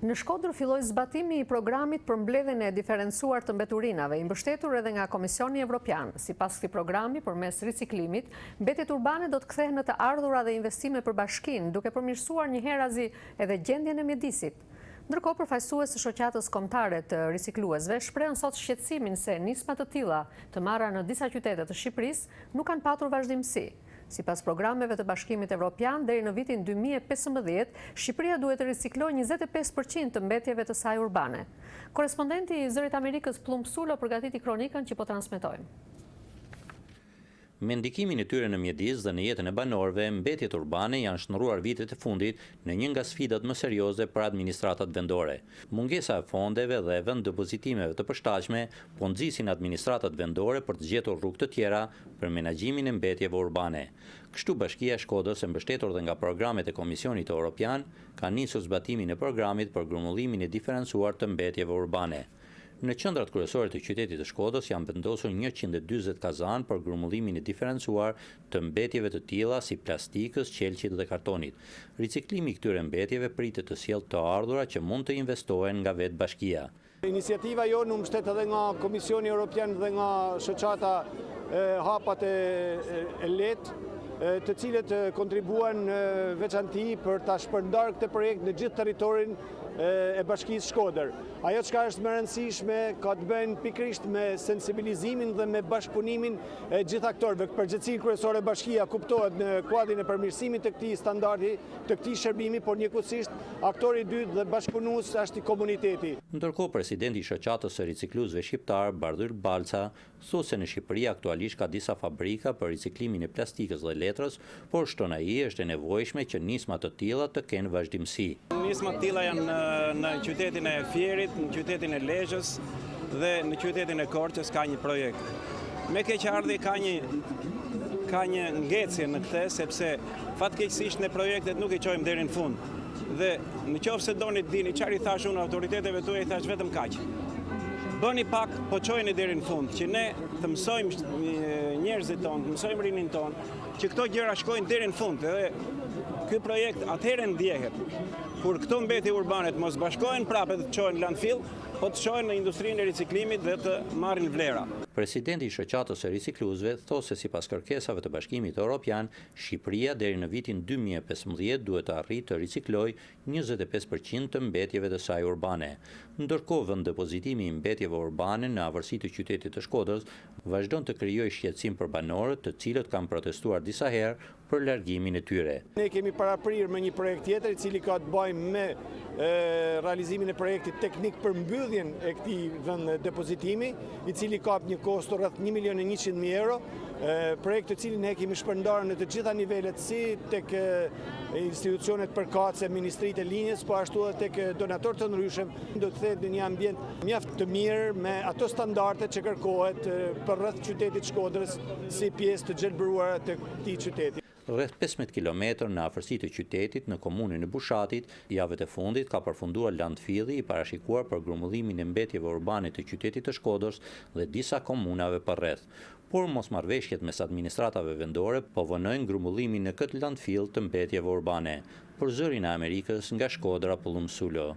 Në Shkodër filloi zbatimi i programit për mbledhjen e diferencuar të mbeturinave, i mbështetur edhe nga Komisioni Evropian. Sipas këtij programi, përmes riciklimit, mbetjet urbane do të kthehen në të ardhura dhe investime për bashkinë, duke përmirësuar njëherëzi edhe gjendjen e mjedisit. Ndërkohë, përfaqësues të shoqatës kombëtare të ricikluesve shprehën sot shqetësimin se nisma të tilla të marra në disa qytete të Shqipërisë nuk kanë patur vazhdimsi. Sipas programeve të Bashkimit Evropian, deri në vitin 2015, Shqipëria duhet të riciklojë 25% të mbetjeve të saj urbane. Korespondenti i Zërit Amerikës Plum Sulo përgatiti kronikën që po transmetojmë. Me ndikimin e tyre në mjedis dhe në jetën e banorëve, mbetjet urbane janë shndruar vitet e fundit në një nga sfidat më serioze për administratat vendore. Mungesa e fondeve dhe vend depozitimeve të përshtatshme po nxisin administratat vendore për të gjetur rrugë të tjera për menaxhimin e mbetjeve urbane. Kështu Bashkia e Shkodrës, e mbështetur dhe nga programet e Komisionit Evropian, ka nisur zbatimin e programit për grumbullimin e diferencuar të mbetjeve urbane. Në qendrat kryesore të qytetit të Shkodrës janë vendosur 140 kazan për grumbullimin e diferencuar të mbetjeve të tilla si plastikës, qelçit dhe kartonit. Riciklimi i këtyre mbetjeve pritet të sjellë të ardhura që mund të investohen nga vetë Bashkia. Iniciativa jonë u mbështet edhe nga Komisioni Evropian dhe nga shoqata hapat e lehtë, të cilët kontribuan veçanti për ta shpërndarë këtë projekt në gjithë territorin e Bashkisë Shkodër. Ajo çka është më e rëndësishme ka të bëjë pikërisht me sensibilizimin dhe me bashkëpunimin e gjithë aktorëve. Përgjegjësia kryesore e Bashkia kuptohet në kuadrin e përmirësimit të këtij standardi, të këtij shërbimi, por njëkohësisht aktori i dytë dhe bashkëpunues është i komuniteti. Ndërkohë, presidenti i shoqatës së ricikluesve shqiptar, Bardhyl Balca, thotë se në Shqipëri aktualisht ka disa fabrika për riciklimin e plastikës dhe letrës, por shton ai është e nevojshme që nisma të tilla të kenë vazhdimsi. Nisma të tilla janë në qytetin e Fierit, në qytetin e Lezhës dhe në qytetin e Korçës ka një projekt. Me keqardhje ka një ngecje në këtë, sepse fatkeqësisht ne projektet nuk i çojmë deri në fund. Dhe nëse doni të dini çfarë i thash unë autoriteteve tuaja, i thash vetëm kaq. Bëni pak, po çojeni deri në fund, që ne të mësojmë njerëzit tonë, të mësojmë rinin tonë, që këto gjëra shkojnë deri në fund. Dhe ky projekt atëherë ndjehet kur këto mbetje urbane të mos bashkohen prapë të çohen në landfill, po të çohen në industrinë e riciklimit dhe të marrin vlera. Presidenti i shoqatës së ricikluesve thotë se sipas kërkesave të Bashkimit Evropian, Shqipëria deri në vitin 2015 duhet të arrijë të riciklojë 25% të mbetjeve të saj urbane. Ndërkohë, vend depozitimi i mbetjeve urbane në afërsi të qytetit të Shkodrës vazhdon të krijojë shqetësim për banorët, të cilët kanë protestuar disa herë për largimin e tyre. Ne kemi paraprirë me një projekt tjetër i cili ka të bëjë me realizimin e projektit teknik për mbylljen e këtij vend depozitimi, i cili ka një kosto rreth 1.100.000 euro, projekt të cilin ne kemi shpërndarë në të gjitha nivelet, si tek institucionet përkatëse, ministritë e linjës, po ashtu edhe tek donatorë të ndryshëm, do të thënë në një ambient mjaft të mirë me ato standarde që kërkohet për rreth qytetit Shkodrës si pjesë të gjelbëruara të këtij qyteti. Rreth 15 kilometër në afërsi të qytetit, në komunën e Bushatit, javët e fundit ka përfunduar landfilli i parashikuar për grumbullimin e mbetjeve urbane të qytetit të Shkodrës dhe disa komunave përreth. Por mosmarrveshjet mes administratave vendore po vonojnë grumbullimin në këtë landfill të mbetjeve urbane. Për Zërin e Amerikës, nga Shkodra, Plum Sulo.